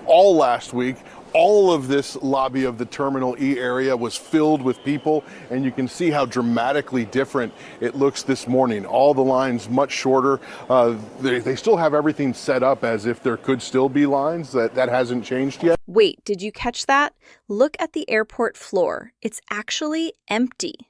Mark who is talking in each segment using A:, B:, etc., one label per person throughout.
A: All last week, all of this lobby of the Terminal E area was filled with people, and you can see how dramatically different it looks this morning. All the lines much shorter. They still have everything set up as if there could still be lines. That hasn't changed yet.
B: Wait, did you catch that? Look at the airport floor. It's actually empty.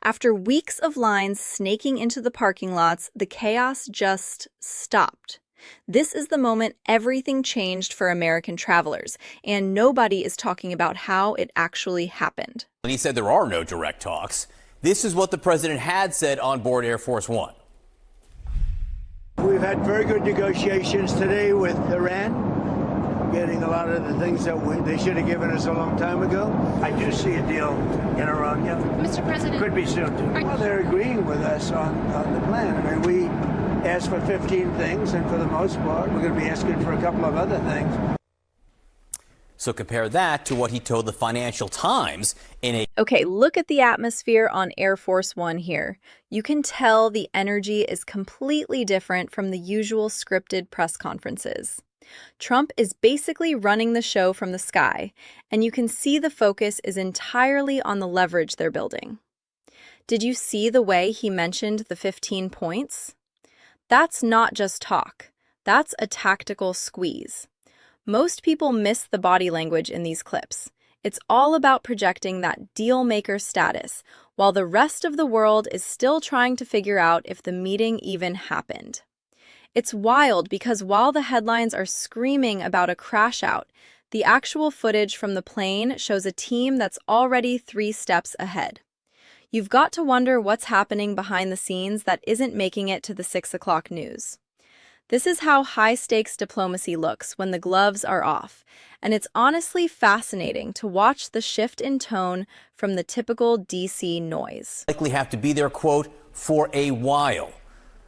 B: After weeks of lines snaking into the parking lots, the chaos just stopped. This is the moment everything changed for American travelers, and nobody is talking about how it actually happened.
C: When he said there are no direct talks, this is what the president had said on board Air Force One.
D: We've had very good negotiations today with Iran, getting a lot of the things that they should have given us a long time ago. I do see a deal in Iran, yeah.
E: Mr. President.
D: Could be soon, too. Well, they're agreeing with us on the plan. I mean, we asked for 15 things, and for the most part, we're going to be asking for a couple of other things.
C: So compare that to what he told the Financial Times in a...
B: Okay, look at the atmosphere on Air Force One here. You can tell the energy is completely different from the usual scripted press conferences. Trump is basically running the show from the sky, and you can see the focus is entirely on the leverage they're building. Did you see the way he mentioned the 15 points? That's not just talk. That's a tactical squeeze. Most people miss the body language in these clips. It's all about projecting that deal-maker status, while the rest of the world is still trying to figure out if the meeting even happened. It's wild because while the headlines are screaming about a crash out, the actual footage from the plane shows a team that's already 3 steps ahead. You've got to wonder what's happening behind the scenes that isn't making it to the 6 o'clock news. This is how high-stakes diplomacy looks when the gloves are off, and it's honestly fascinating to watch the shift in tone from the typical D.C. noise.
C: Likely have to be there, quote, for a while.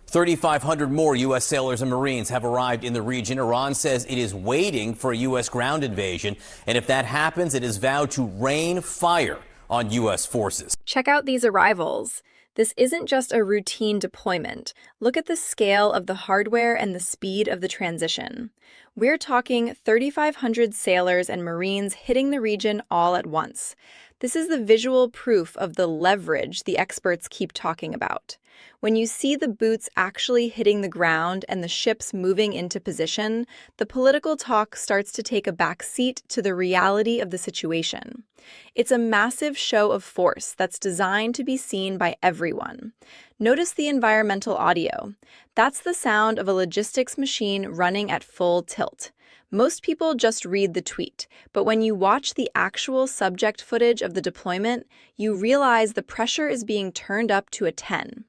C: 3,500 more U.S. sailors and Marines have arrived in the region. Iran says it is waiting for a U.S. ground invasion, and if that happens, it has vowed to rain fire on U.S. forces.
B: Check out these arrivals. This isn't just a routine deployment. Look at the scale of the hardware and the speed of the transition. We're talking 3,500 sailors and Marines hitting the region all at once. This is the visual proof of the leverage the experts keep talking about. When you see the boots actually hitting the ground and the ships moving into position, the political talk starts to take a back seat to the reality of the situation. It's a massive show of force that's designed to be seen by everyone. Notice the environmental audio. That's the sound of a logistics machine running at full tilt. Most people just read the tweet, but when you watch the actual subject footage of the deployment, you realize the pressure is being turned up to a 10.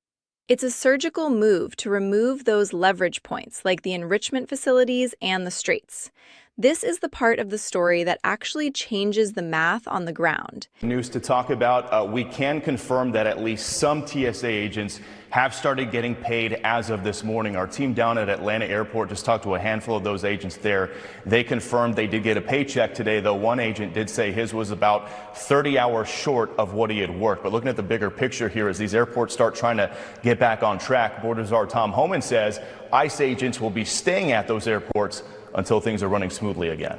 B: It's a surgical move to remove those leverage points like the enrichment facilities and the straits. This is the part of the story that actually changes the math on the ground.
F: News to talk about. We can confirm that at least some TSA agents have started getting paid as of this morning. Our team down at Atlanta Airport just talked to a handful of those agents there. They confirmed they did get a paycheck today, though one agent did say his was about 30 hours short of what he had worked. But looking at the bigger picture here, as these airports start trying to get back on track, Border Czar Tom Homan says ICE agents will be staying at those airports until things are running smoothly again.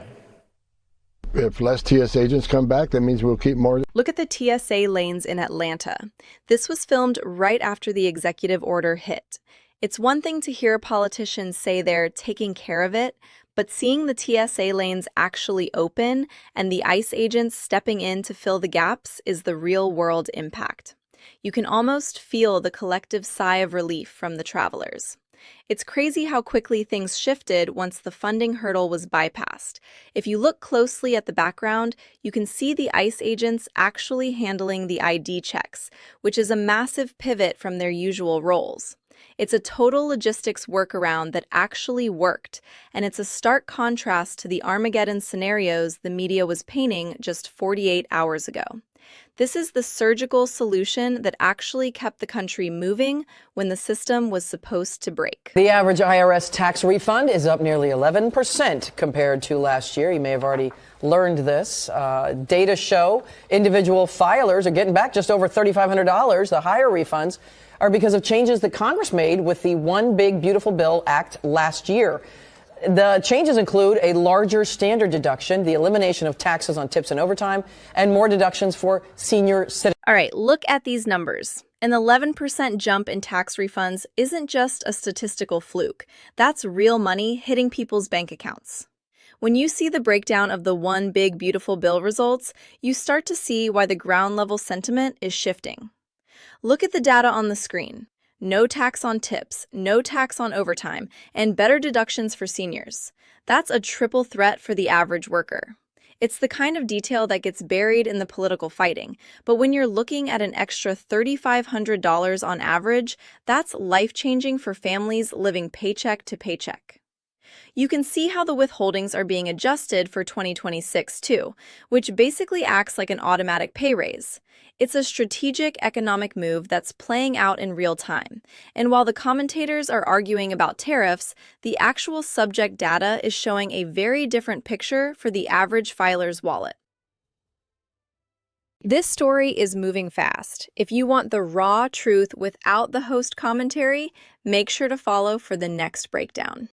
G: If less TSA agents come back, that means we'll keep more.
B: Look at the TSA lanes in Atlanta. This was filmed right after the executive order hit. It's one thing to hear politicians say they're taking care of it, but seeing the TSA lanes actually open and the ICE agents stepping in to fill the gaps is the real-world impact. You can almost feel the collective sigh of relief from the travelers. It's crazy how quickly things shifted once the funding hurdle was bypassed. If you look closely at the background, you can see the ICE agents actually handling the ID checks, which is a massive pivot from their usual roles. It's a total logistics workaround that actually worked, and it's a stark contrast to the Armageddon scenarios the media was painting just 48 hours ago. This is the surgical solution that actually kept the country moving when the system was supposed to break.
H: The average IRS tax refund is up nearly 11% compared to last year. You may have already learned this. Data show individual filers are getting back just over $3,500. The higher refunds are because of changes that Congress made with the One Big Beautiful Bill Act last year. The changes include a larger standard deduction, the elimination of taxes on tips and overtime, and more deductions for senior citizens.
B: All right, look at these numbers. An 11% jump in tax refunds isn't just a statistical fluke. That's real money hitting people's bank accounts. When you see the breakdown of the one big beautiful bill results, you start to see why the ground level sentiment is shifting. Look at the data on the screen. No tax on tips, no tax on overtime, and better deductions for seniors. That's a triple threat for the average worker. It's the kind of detail that gets buried in the political fighting, but when you're looking at an extra $3,500 on average, that's life-changing for families living paycheck to paycheck. You can see how the withholdings are being adjusted for 2026 too, which basically acts like an automatic pay raise. It's a strategic economic move that's playing out in real time. And while the commentators are arguing about tariffs, the actual subject data is showing a very different picture for the average filer's wallet. This story is moving fast. If you want the raw truth without the host commentary, make sure to follow for the next breakdown.